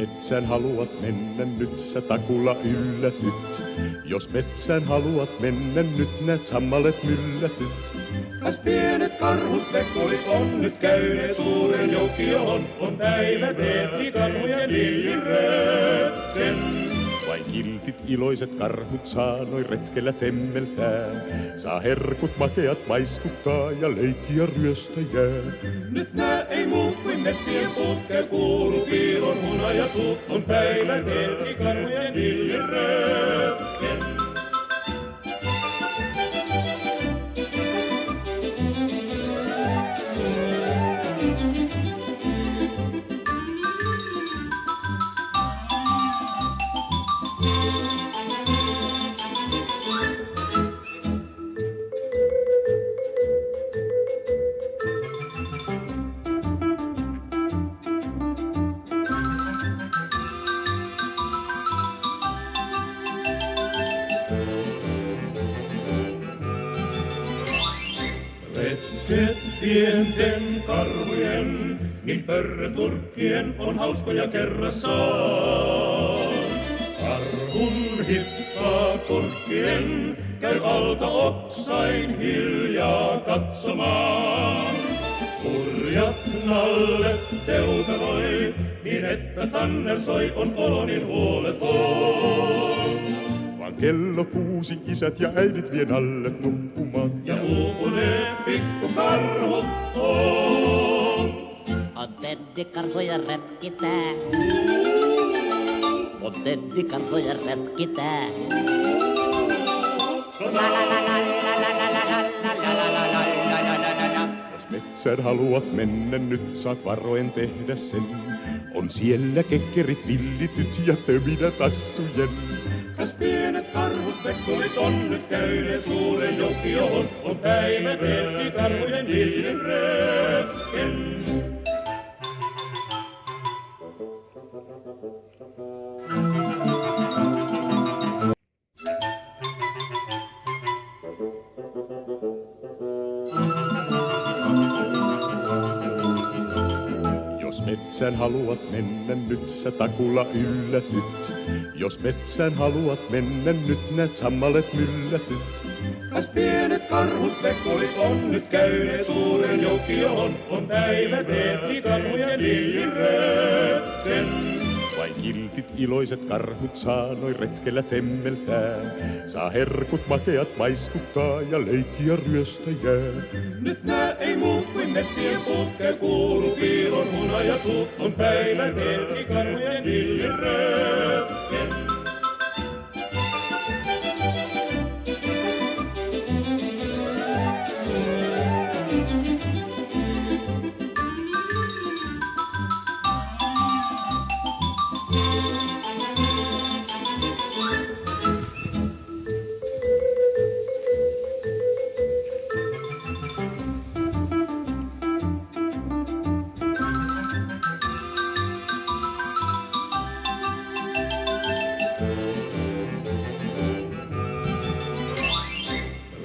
metsään haluat mennä nyt, sä takulla yllätyt. Jos metsään haluat mennä nyt, näet sammalet myllätyt. Kas pienet karhut vekkolit on nyt käyneet suuren joukioon, on päivä teetti karhujen villiröötten. Vain kiltit iloiset karhut saa noin retkellä temmeltää. Saa herkut makeat maiskuttaa ja leikkiä ryöstäjää. Nyt nää ei muu kuin metsien putkeen kuulu piilon hunajasuu, on päivä teetti karhujen villiröötten. Retket pienten karhujen, niin pörröturkkien on hauskoja kerrassaan. Karhun hippaa turkkien käy alta oksain hiljaa katsomaan. Hurjat nallet teutaroi, niin että tanner soi on olo niin huoleton. Vaan kello 6 isät ja äidit vie nallet nukkumaan. Ja uupuneet pikkukarhut on. On teddikarhuja retkitää. On teddikarhuja retkitää. Jos metsään haluat mennä nyt, saat varoen tehdä sen. On siellä kekkerit villityt ja töminä tassujen. Kas pienet karhut vekkolit on nyt käyneet suuren joukioon, on päivä teetti karhujen villiröötten. Jos metsään haluat mennä nyt, sä takulla yllätyt. Jos metsään haluat mennä nyt, näet sammalet myllätyt. Kas pienet karhut vekkolit on nyt käyneet suuren joukioon, on päivä teetti karhujen villiröötten. Vain kiltit iloiset karhut saa noin retkellä temmeltää. Saa herkut makeat maiskuttaa ja leikkiä ryöstäjää. Nyt nää ei muu kuin metsien putkeen kuulu piilon hunajasuu, on päivä teetti karhujen villiröötten.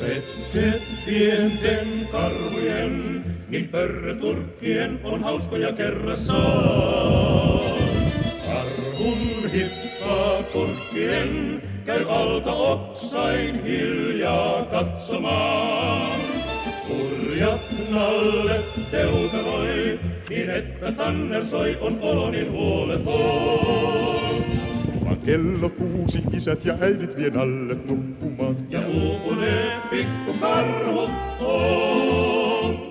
Retket pienten karhujen, niin pörröturkkien on hauskoja kerrassaan. Karhun hippaa turkkien käy alta oksain hiljaa katsomaan. Hurjat nallet teutaroi, niin että tanner soi on olo niin huoleton. Vaan kello 6 isät ja äidit vie nallet nukkumaan. Ja uupuneet pikkukarhut on.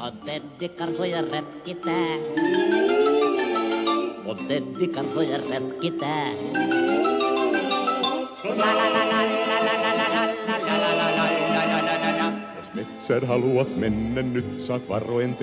On teddikarhuja retkitää. On teddikarhuja retkitää. Jos metsään haluat mennä nyt, saat varoen